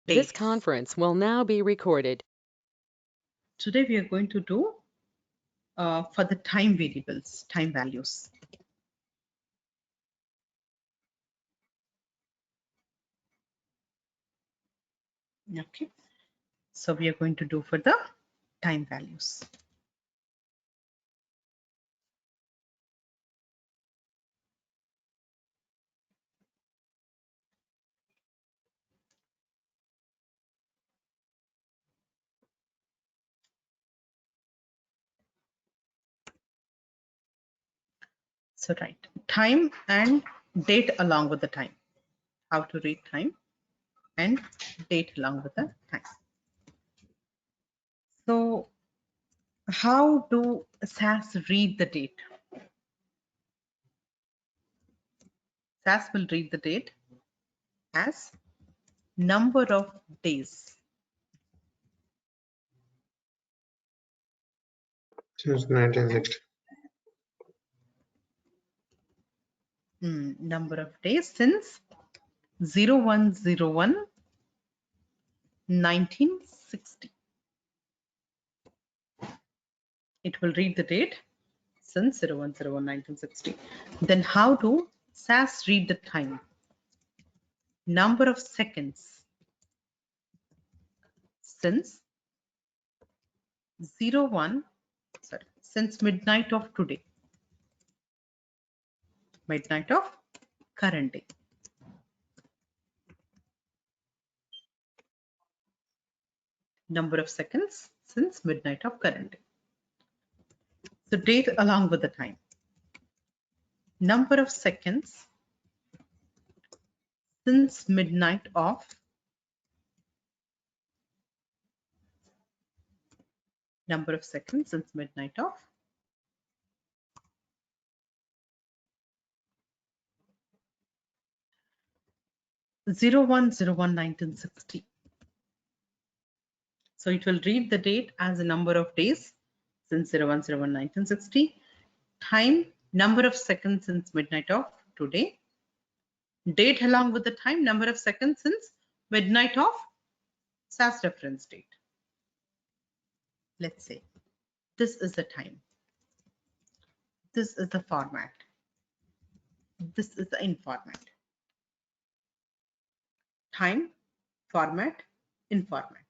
This dates. conference will now be recorded. Today we are going to do for the time variables, time values. Okay, so we are going to do for the time values. So right, time and date along with the time. How to read time and date along with the time. So how do SAS read the date? SAS will read the date as number of days. Since 1960. Number of days since 0101 1960. It will read the date since 0101 1960. Then how do SAS read the time? Number of seconds since since midnight of today, midnight of current day. Number of seconds since midnight of current day. So date along with the time. Number of seconds since midnight of number of seconds since midnight of 0101 1960. So it will read the date as a number of days since 0101 1960, time, number of seconds since midnight of today, date along with the time, number of seconds since midnight of SAS reference date. Let's say this is the time. This is the format. This is the in format. Time, format, in format.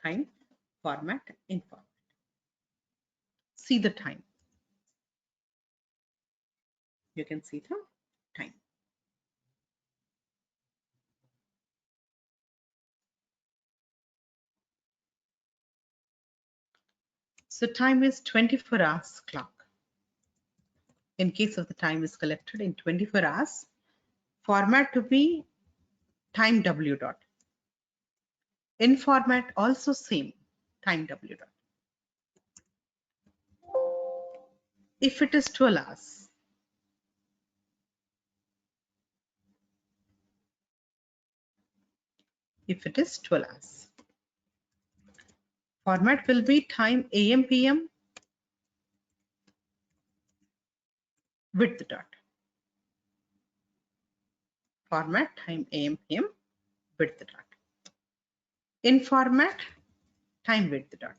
Time, format, in format. See the time. You can see the time. So time is 24 hours clock. In case of the time is collected in 24 hours, format to be time W dot. In format also same, time W dot. If it is 12 hours, if it is 12 hours, format will be time AM PM with the dot. Format time AM PM with the dot. In format time with the dot.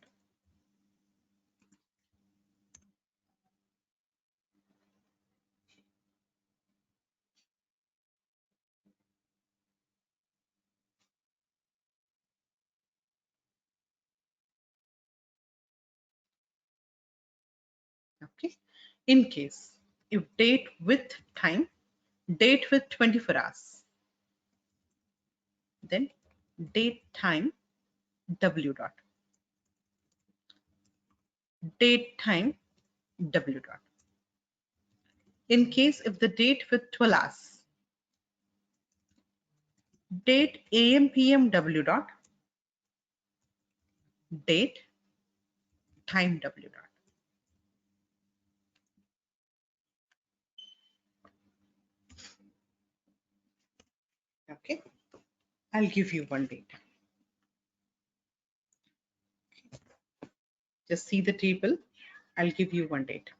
Okay. In case if date with time, date with 24 hours, then date time W dot. Date time W dot. In case if the date with 12 hours, date AM PM W dot, date time W dot. Okay, I'll give you one date. Just see the table. I'll give you one date.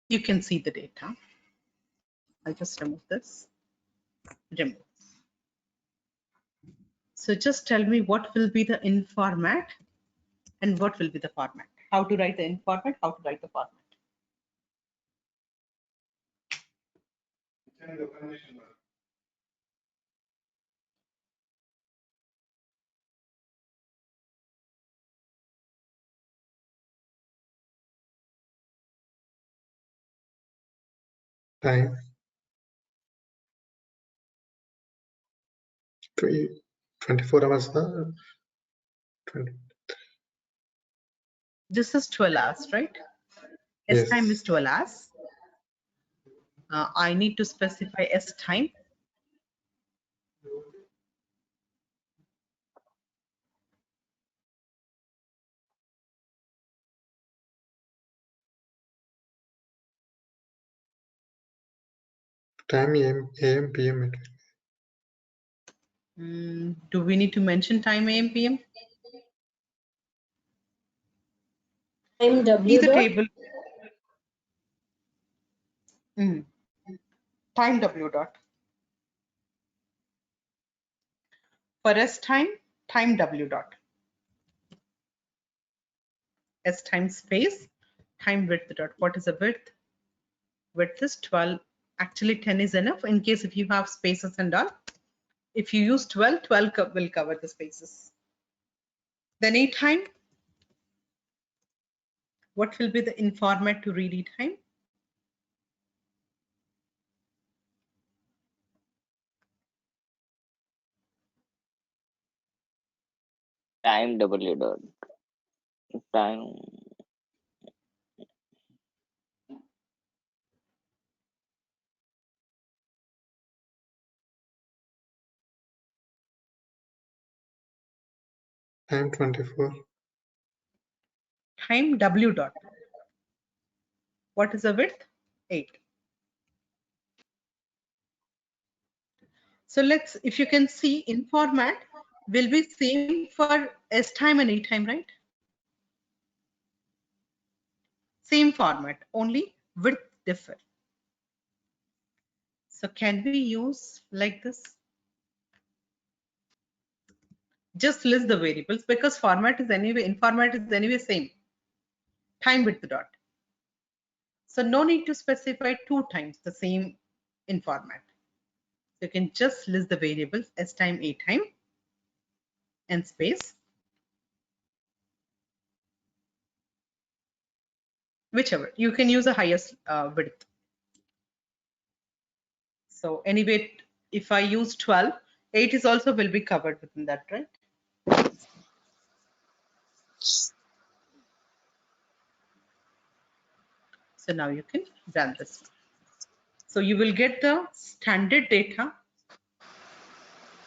You can see the data. I'll just remove this. Remove. So just tell me what will be the in format and what will be the format. How to write the in format, how to write the format. Time 24 hours. 20. This is 12 hours, right? S Yes. time is 12 hours. I need to specify S time. Time AM PM. Do we need to mention time AM PM? Time See W the dot. table. Time W dot. For S time, time W dot. S time space, time width dot. What is the width? Width is 12. Actually 10 is enough in case if you have spaces and all. If you use 12, 12 will cover the spaces. Then E time. What will be the in format to read E time? Time W dot. Time. Time 24. Time W dot. What is the width? 8. So let's, if you can see in format, will be same for S time and E time, right? Same format, only width differ. So can we use like this? Just list the variables because format is anyway, in format is anyway same. Time width dot. So no need to specify 2 times the same in format. So you can just list the variables S time, E time, and space. Whichever, you can use the highest width. So anyway, if I use 12, 8 is also will be covered within that, right? So now you can run this. So you will get the standard data.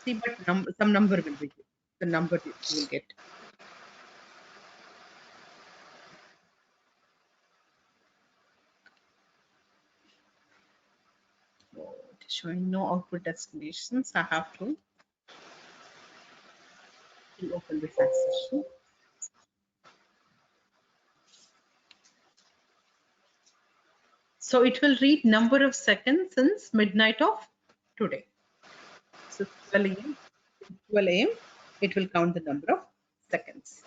See, but some number will be the number you will get. Oh, it is showing no output destinations. I have to open this session. So it will read number of seconds since midnight of today. So 12 a.m. 12 a.m. it will count the number of seconds.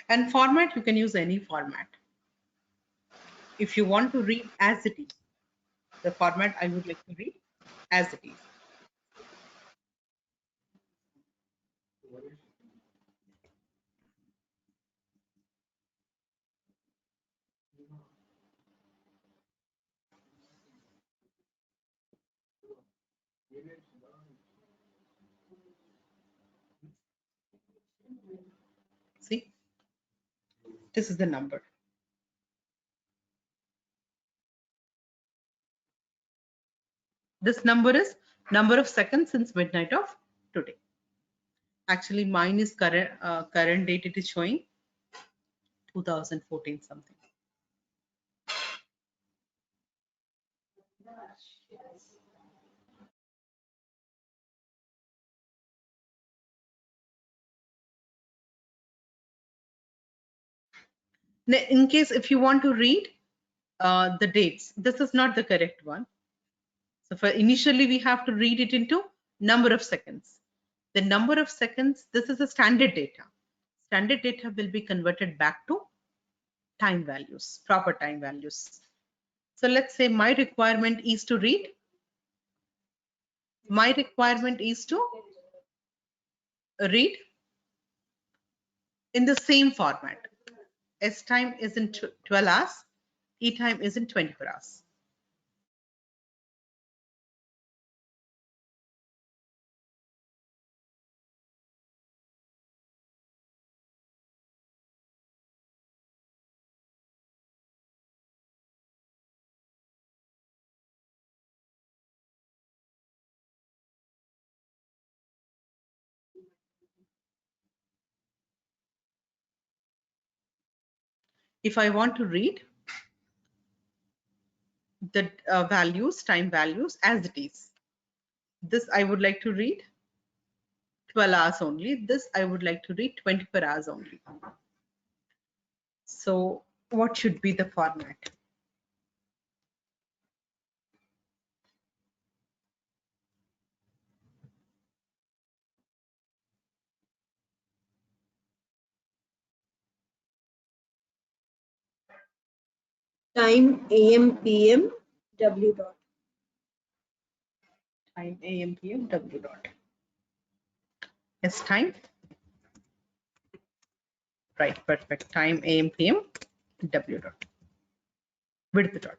And format, you can use any format. If you want to read as it is, the format I would like to read as it is. See, this is the number. This number is number of seconds since midnight of today. Actually, mine is current date. It is showing 2014 something. In case if you want to read the dates, this is not the correct one. So for initially we have to read it into number of seconds. The number of seconds, this is a standard data. Standard data will be converted back to time values, proper time values. So let's say my requirement is to read. My requirement is to read in the same format. S time is in 12 hours, E time is in 24 hours. If I want to read the values, time values as it is, this I would like to read 12 hours only. This I would like to read 24 hours only. So what should be the format? Time AM PM W dot. Time AM PM W dot. S time. Right, perfect. Time AM PM W dot. Width dot.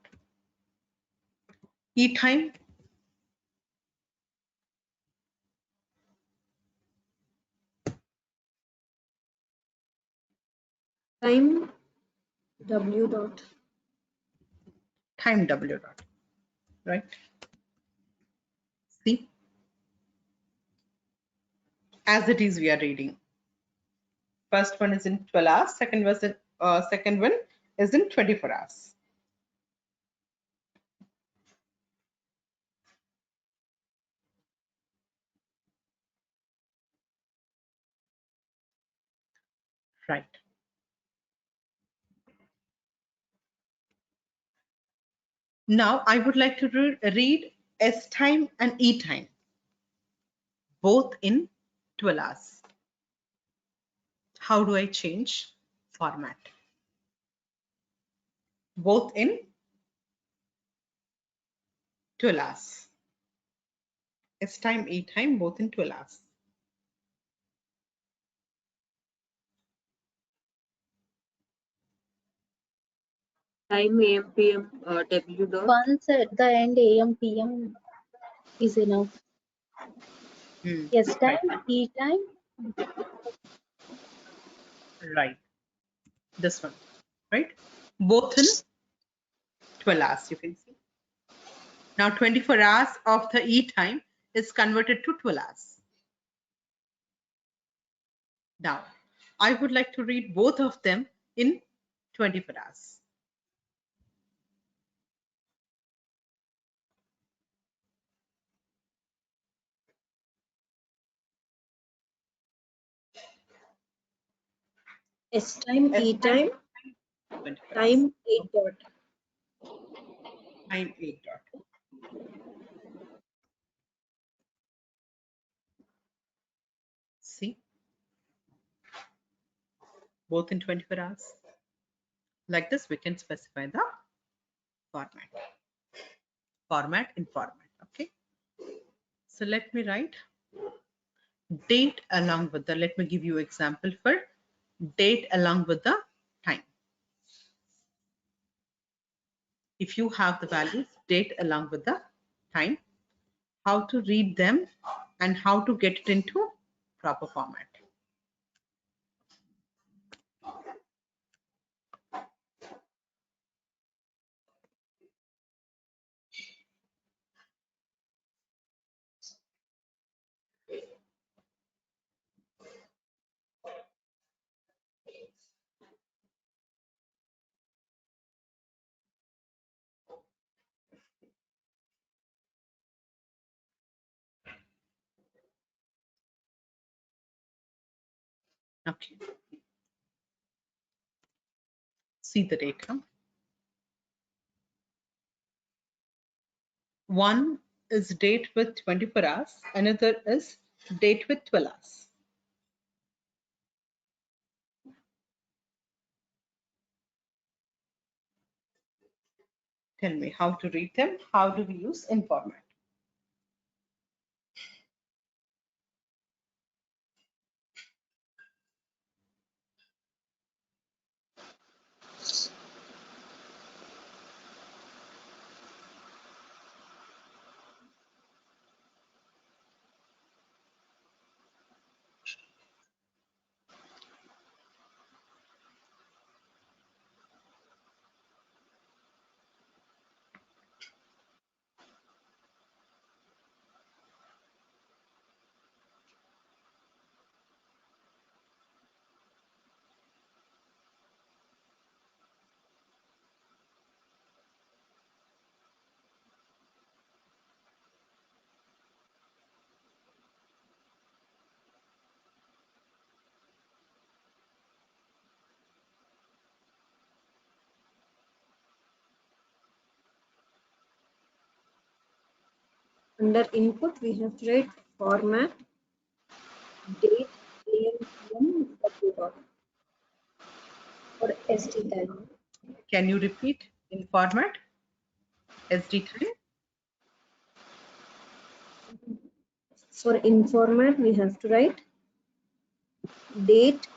E time. Time W dot. Time W dot. Right. See, as it is we are reading. First one is in 12 hours. Second one is in 24 hours. Right. Now I would like to read S time and E time, both in 12 hours. How do I change format? Both in 12 hours. S time, E time, both in 12 hours. Time AM PM W dot. Once at the end AM PM is enough. Yes time, Right. E time. Right. This one, right? Both in 12 hours, you can see. Now 24 hours of the E time is converted to 12 hours. Now, I would like to read both of them in 24 hours. S time E time. 24 hours. Time 8 dot. Time 8 dot. See, both in 24 hours. Like this, we can specify the format. Format in format. Okay. So let me write date along with the, let me give you example for date along with the time. If you have the values, date along with the time, how to read them and how to get it into proper format. Okay. See the data. One is date with 24 hours, another is date with 12 hours. Tell me how to read them. How do we use in format? Under input, we have to write format, date, AM, PM, W dot, or SD time. Can you repeat in format? SD time? For in format, we have to write date,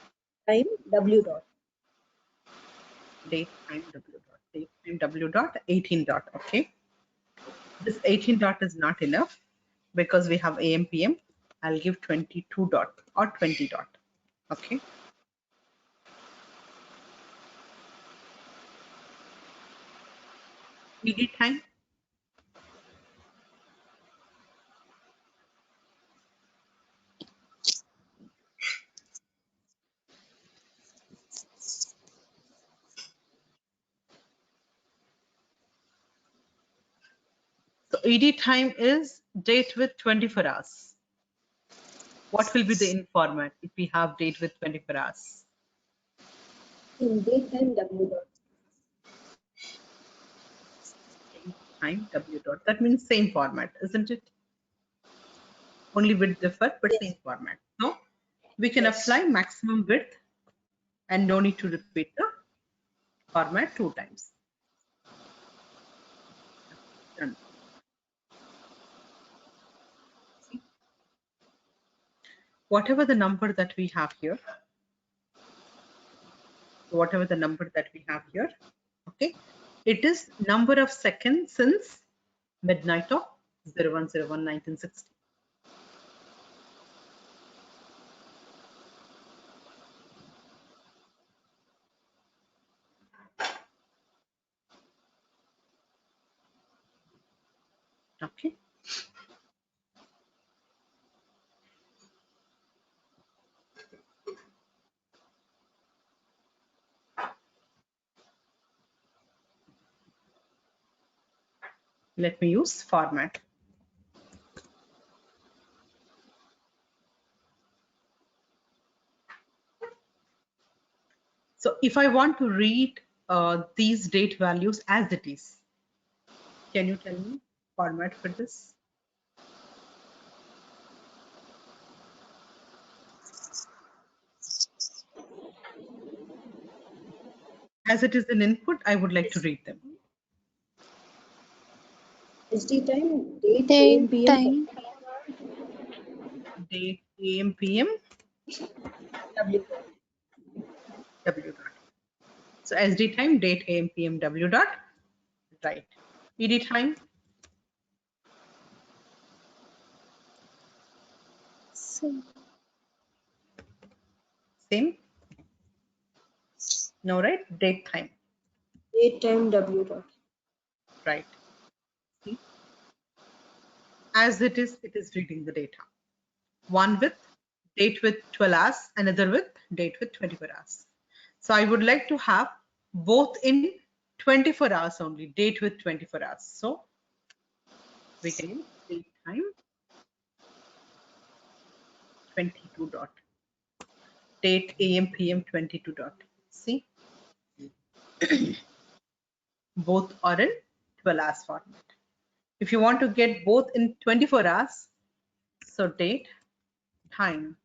time, W dot. Date time W dot. Date time W dot 18 dot. Okay. This 18 dot is not enough because we have AM PM. I'll give 22 dot or 20 dot. Okay. ED time. So ED time is date with 24 hours. What will be the in format if we have date with 24 hours? In date time, W dot. Time W dot. That means same format, isn't it? Only width differ, but Yes. same format. So we can Yes. apply maximum width and no need to repeat the format 2 times. Done. See? Whatever the number that we have here, okay, it is number of seconds since midnight of 01/01/1960. Okay. Let me use format. So if I want to read these date values as it is, can you tell me format for this? As it is an input, I would like to read them. SD time, date, Date, AM, PM, time. Date, AM, PM, W dot. W dot. So SD time, date, AM, PM, W dot, right. ED time, Same. same. No, right? Date time, Date time, W dot. right. See? As it is reading the data. One with date with 12 hours, another with date with 24 hours. So I would like to have both in 24 hours only, date with 24 hours. So we can use date time 22 dot. date AM PM 22 dot. See, both are in 12 hours format. If you want to get both in 24 hours, so date, time,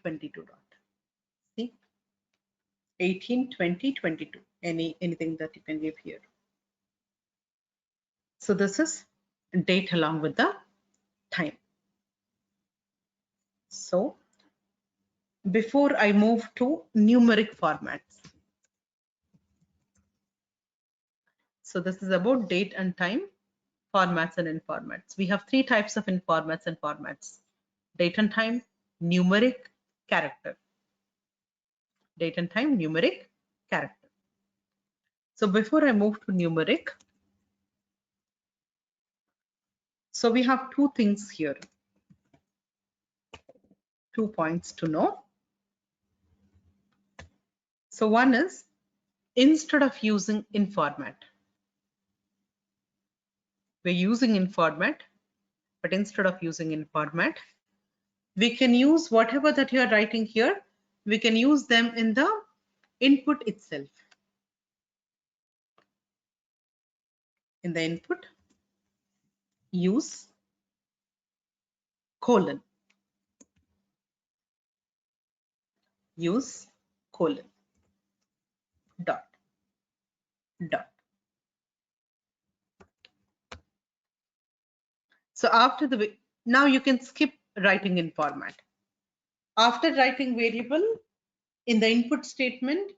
22 dot. See, 18, 20, 22. Anything that you can give here. So this is date along with the time. So before I move to numeric formats. So this is about date and time, formats and informats. We have three types of informats and formats: date and time, numeric, character. Date and time, numeric, character. So before I move to numeric, so we have two things here, 2 points to know. So one is, instead of using in format, we're using in format, but instead of using in format, we can use whatever that you are writing here, we can use them in the input itself. In the input, use colon, use colon, dot, dot. So after the, now you can skip writing in format. After writing variable in the input statement,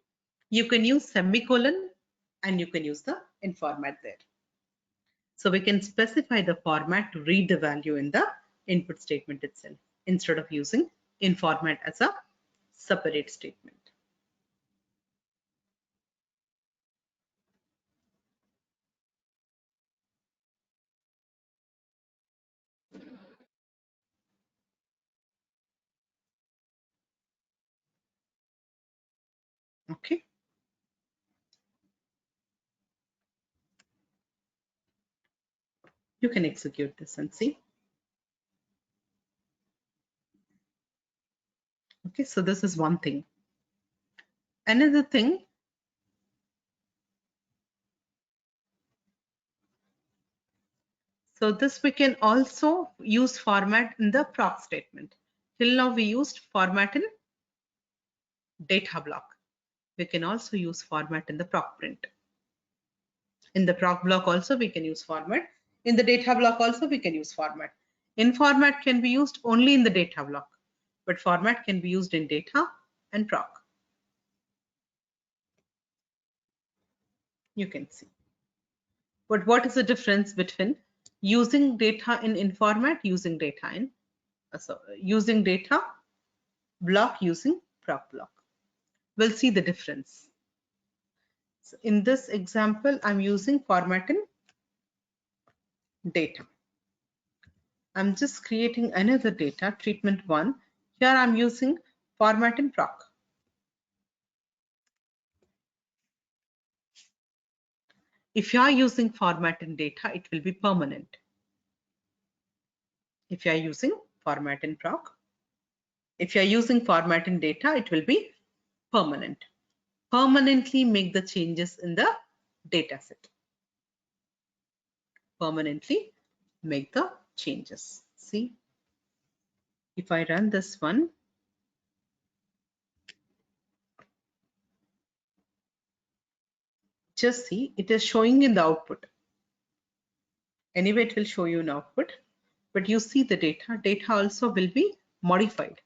you can use semicolon and you can use the in format there. So we can specify the format to read the value in the input statement itself instead of using in format as a separate statement. Okay. You can execute this and see. Okay, so this is one thing. Another thing, so this we can also use format in the proc statement. Till now we used format in data block. We can also use format in the proc print. In the proc block also we can use format. In the data block also we can use format. In format can be used only in the data block, but format can be used in data and proc. You can see. But what is the difference between using data in format, using data in using data block, using proc block? We'll see the difference. So in this example, I'm using format in data. I'm just creating another data, treatment 1. Here I'm using format in proc. If you are using format in data, it will be permanent. If you are using format in proc, if you are using format in data, it will be permanent. Permanently make the changes in the data set. Permanently make the changes. See, if I run this one, just see, it is showing in the output. Anyway, it will show you in output, but you see the data. Data also will be modified.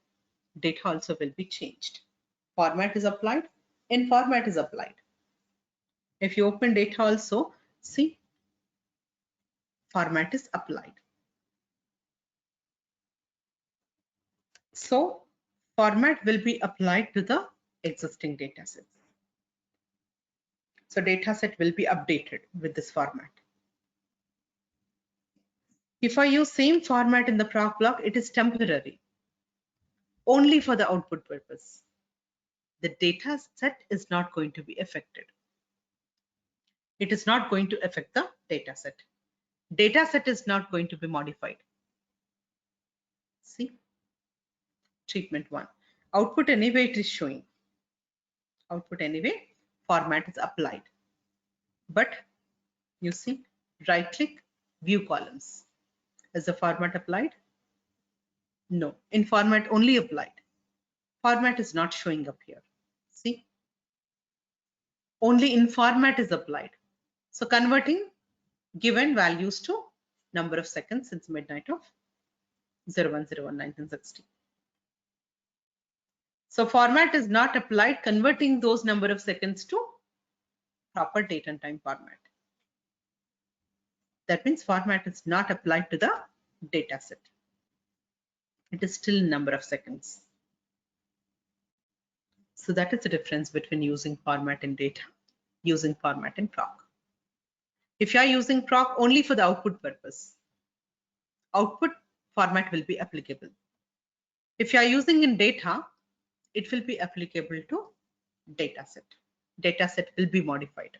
Data also will be changed. Format is applied, in format is applied. If you open data also, see, format is applied. So format will be applied to the existing data sets. So data set will be updated with this format. If I use same format in the proc block, it is temporary, only for the output purpose. The data set is not going to be affected. It is not going to affect the data set. Data set is not going to be modified. See, treatment 1. Output anyway it is showing. Output anyway, format is applied. But you see, right click, view columns. Is the format applied? No, in format only applied. Format is not showing up here. See, only in format is applied. So converting given values to number of seconds since midnight of 01/01/1960. So format is not applied, converting those number of seconds to proper date and time format. That means format is not applied to the data set. It is still number of seconds. So that is the difference between using format in data, using format in proc. If you are using proc only for the output purpose, output format will be applicable. If you are using in data, it will be applicable to data set. Data set will be modified.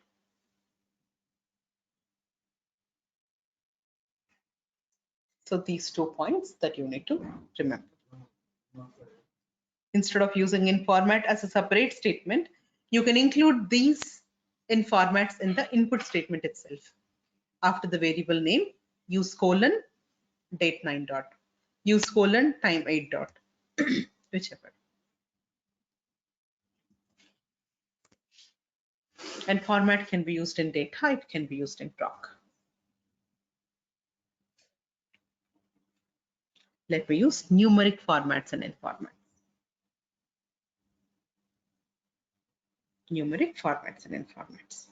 So these 2 points that you need to remember. Instead of using in format as a separate statement, you can include these in formats in the input statement itself. After the variable name, use colon date 9 dot, use colon time 8 dot, whichever. And format can be used in data, it can be used in proc. Let me use numeric formats and in formats. Numeric formats and in formats.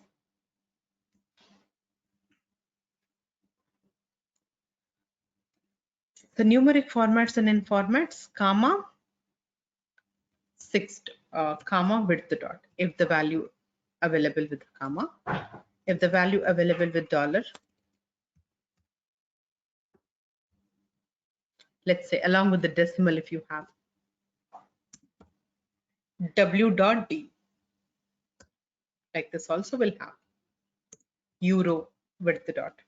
The numeric formats and in formats, comma, comma with the dot. If the value available with comma, if the value available with dollar, let's say along with the decimal, if you have w dot d, like this also will have euro with the dot.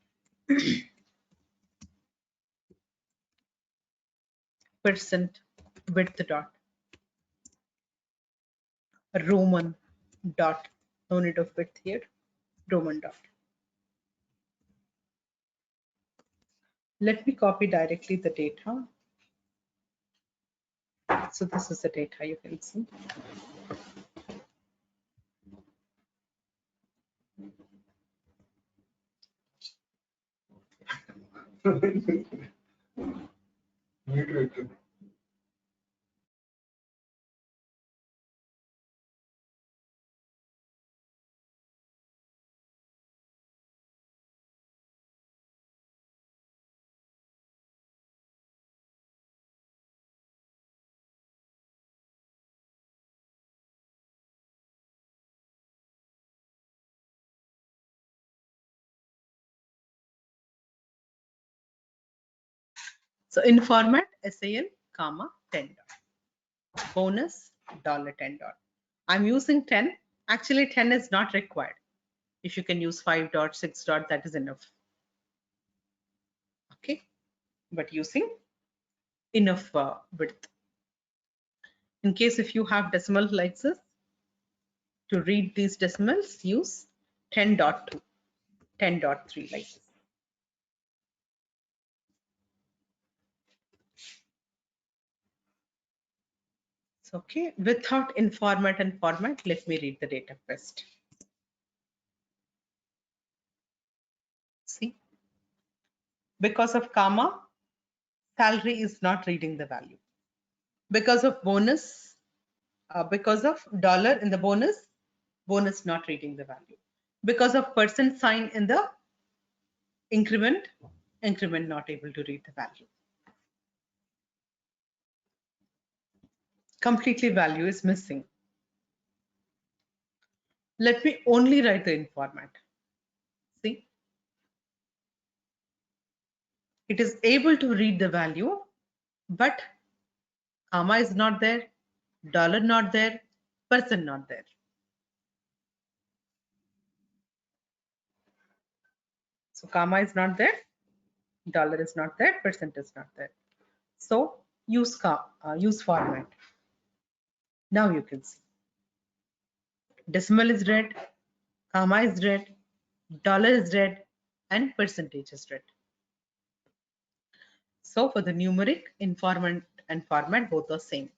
Percent with the dot. Roman dot, no need of width here, Roman dot. Let me copy directly the data. So this is the data you can see. So in format, SAL, comma, 10 dot. Bonus, $10 dot. I'm using 10. Actually, 10 is not required. If you can use 5 dot, 6 dot, that is enough. Okay, but using enough width. In case if you have decimal like this, to read these decimals, use 10.2, 10.3 like this. So, okay, without in format and format, let me read the data first. See, because of comma, salary is not reading the value. Because of bonus, because of dollar in the bonus not reading the value. Because of percent sign in the increment not able to read the value. Completely value is missing. Let me only write the in format. See, it is able to read the value, but comma is not there, dollar not there, percent not there. So comma is not there, dollar is not there, percent is not there. So use format. Now you can see decimal is red, comma is red, dollar is red, and percentage is red. So for the numeric, informant and format both are same.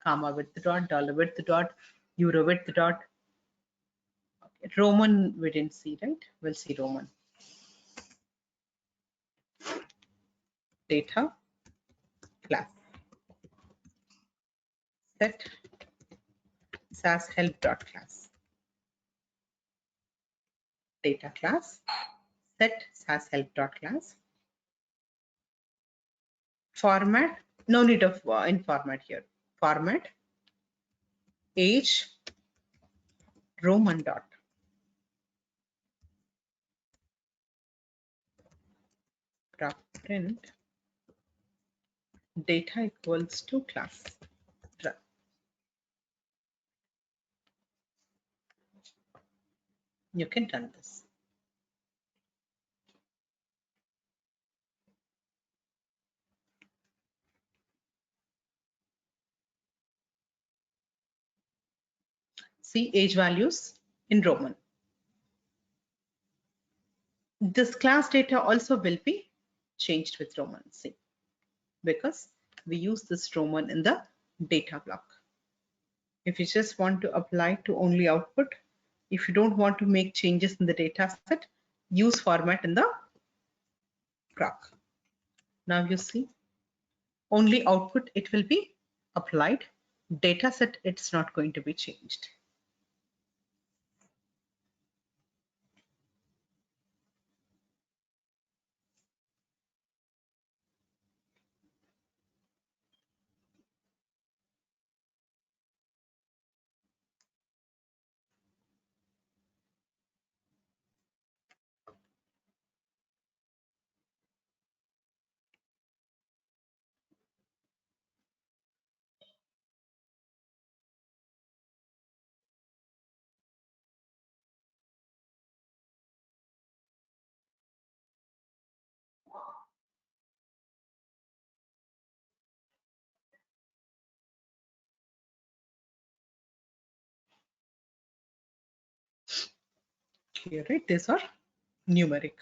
Comma with the dot, dollar with the dot, euro with the dot. Okay. Roman we didn't see, right? We'll see Roman. Data class. Set SAS help.class. Data class. Set SAS help.class. Format, no need of in format here. Format age Roman dot. Print data equals to class. Run. You can run this. See age values in Roman. This class data also will be changed with Roman, see, because we use this Roman in the data block. If you just want to apply to only output, if you don't want to make changes in the data set, use format in the proc. Now you see, only output it will be applied. Data set it's not going to be changed. Here, right? These are numeric.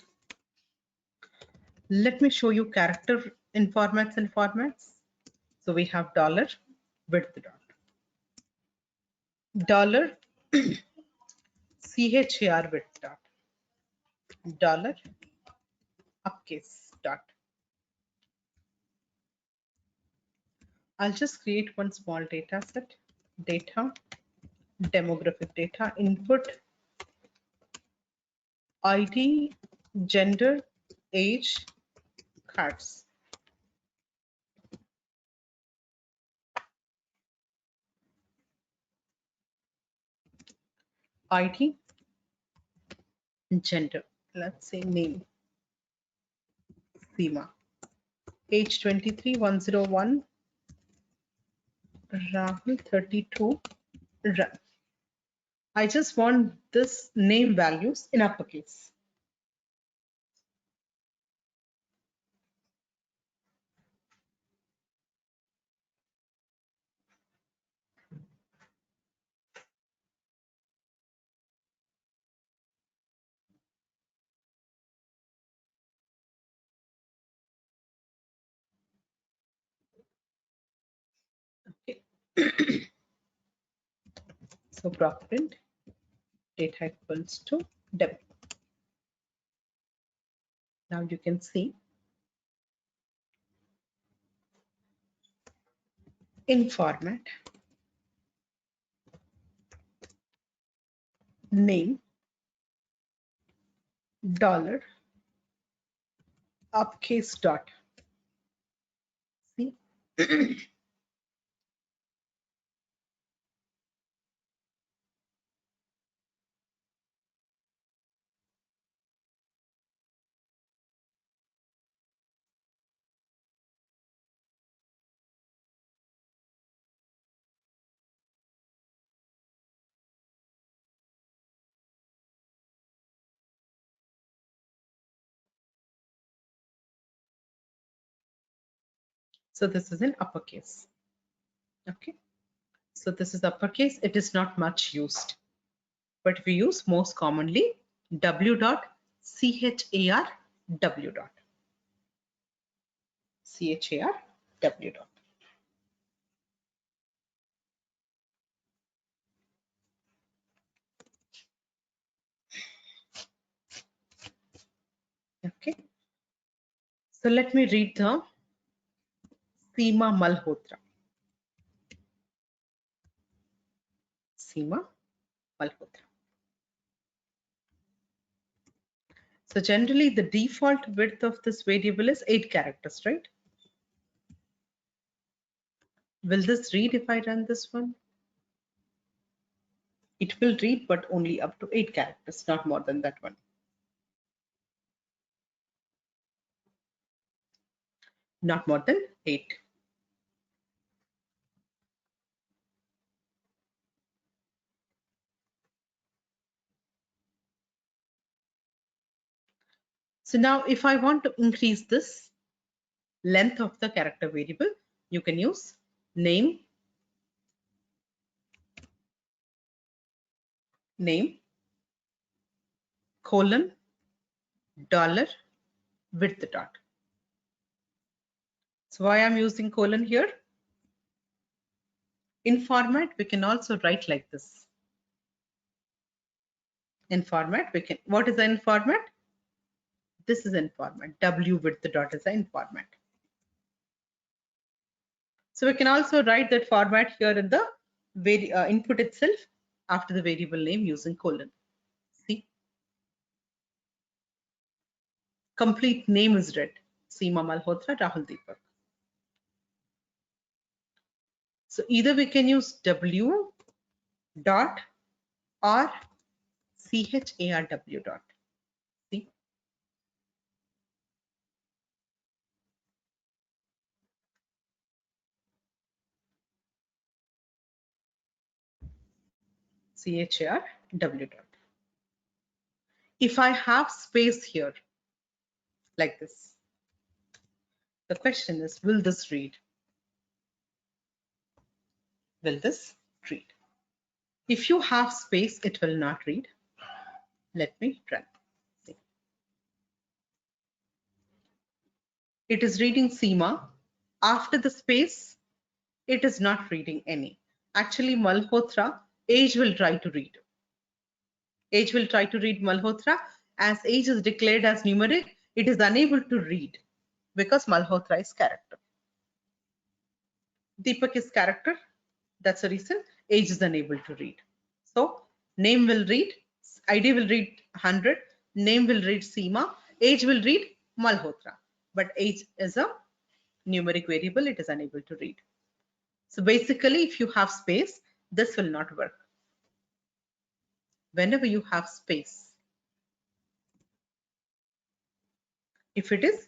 Let me show you character in formats and formats. So we have dollar with the dot. Dollar CHAR with dot. Dollar uppercase dot. I'll just create one small data set. Data, demographic data, input, ID, gender, age, cards. ID, gender, let's say name, Seema. Age 23, 101, Rahul 32, run. I just want this name values in uppercase. Okay. So proc print data equals to demo. Now you can see in format, name, dollar, uppercase dot. See? So this is in uppercase. Okay. So this is uppercase. It is not much used, but we use most commonly W dot CHAR W dot. CHAR W dot. Okay. So let me read the Seema Malhotra. Seema Malhotra. So generally the default width of this variable is 8 characters, right? Will this read if I run this one? It will read, but only up to 8 characters, not more than that one. Not more than 8. So now if I want to increase this length of the character variable, you can use name, colon, dollar, width dot. So why I'm using colon here? In format, we can also write like this. In format, we can, what is the in format? This is in format. W width dot is in format. So we can also write that format here in the input itself after the variable name using colon. See, complete name is read. Seema Malhotra, Rahul Deepak. So either we can use W dot or CHARW dot. See, CHARW dot. If I have space here like this, the question is, will this read? Will this read? If you have space, it will not read. Let me run. See. It is reading Seema. After the space, it is not reading any. Actually, Malhotra, age will try to read. Age will try to read Malhotra. As age is declared as numeric, it is unable to read because Malhotra is character. Deepak is character. That's the reason age is unable to read. So name will read, ID will read 100, name will read Seema, age will read Malhotra. But age is a numeric variable, it is unable to read. So basically, if you have space, this will not work. Whenever you have space, if it is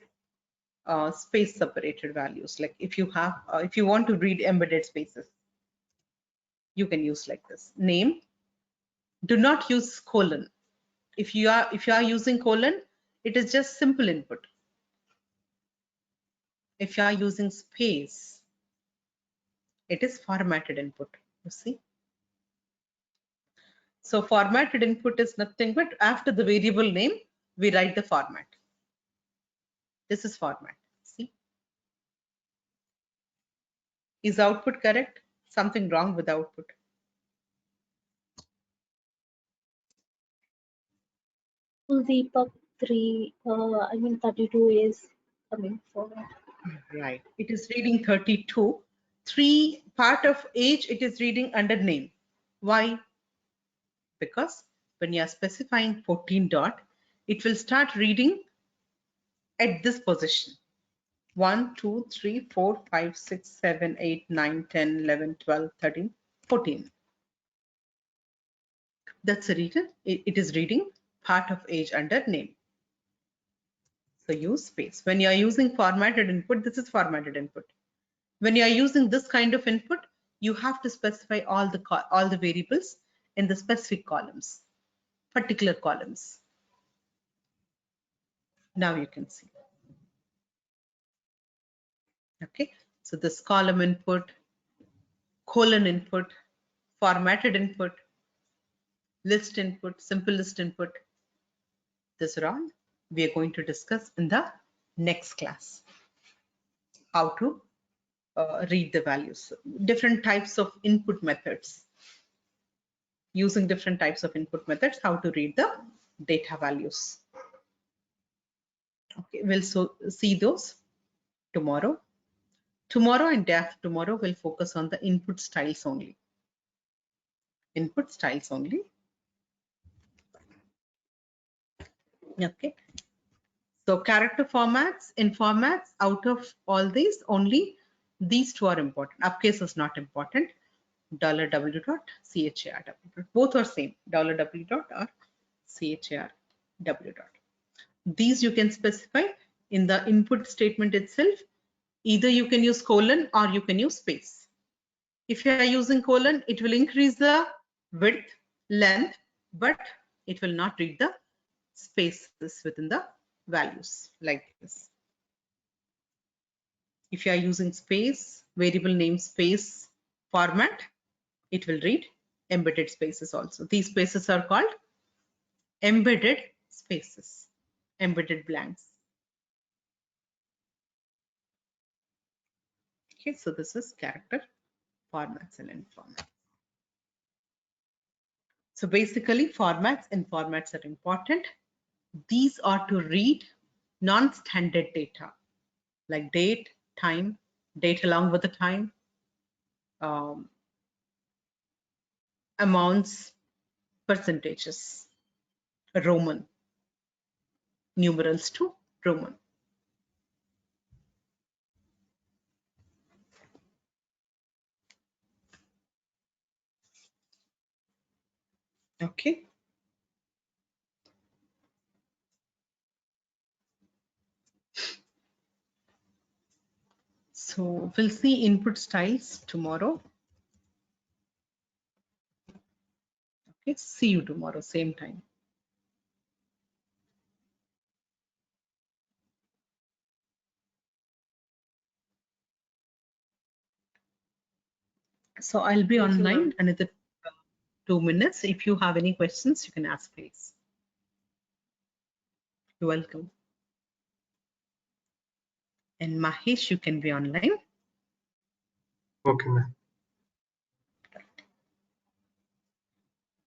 space separated values, like if you have, if you want to read embedded spaces, you can use like this. Name, do not use colon. If you are using colon, it is just simple input. If you are using space, it is formatted input. You see. So formatted input is nothing but after the variable name, we write the format. This is format. See. Is output correct? Something wrong with output. Deepak 32 is coming forward. Right. It is reading 32. 3 part of age, it is reading under name. Why? Because when you are specifying 14 dot, it will start reading at this position. 1, 2, 3, 4, 5, 6, 7, 8, 9, 10, 11, 12, 13, 14. That's the reason it is reading part of age under name. So use space. When you are using formatted input, this is formatted input. When you are using this kind of input, you have to specify all the variables in the specific columns, particular columns. Now you can see. Okay, so this column input, colon input, formatted input, list input, simple list input. This are all we are going to discuss in the next class. How to read the values, different types of input methods. Using different types of input methods, how to read the data values. Okay, we'll see those tomorrow. Tomorrow and day after tomorrow, we'll focus on the input styles only. Input styles only. Okay. So character formats, in formats, out of all these, only these two are important. Uppercase is not important. $w dot char w dot. Both are same. $w dot or char w dot. These you can specify in the input statement itself. Either you can use colon or you can use space. If you are using colon, it will increase the width, length, but it will not read the spaces within the values like this. If you are using space, variable namespace format, it will read embedded spaces also. These spaces are called embedded spaces, embedded blanks. Okay, so this is character formats and in formats. So basically formats and formats are important. These are to read non-standard data like date, time, date along with the time, amounts, percentages, Roman, numerals to Roman. Okay. So we'll see input styles tomorrow. Okay, see you tomorrow, same time. So I'll be online another 2 minutes. If you have any questions, you can ask, please. You're welcome. And Mahesh, you can be online. Okay, ma'am.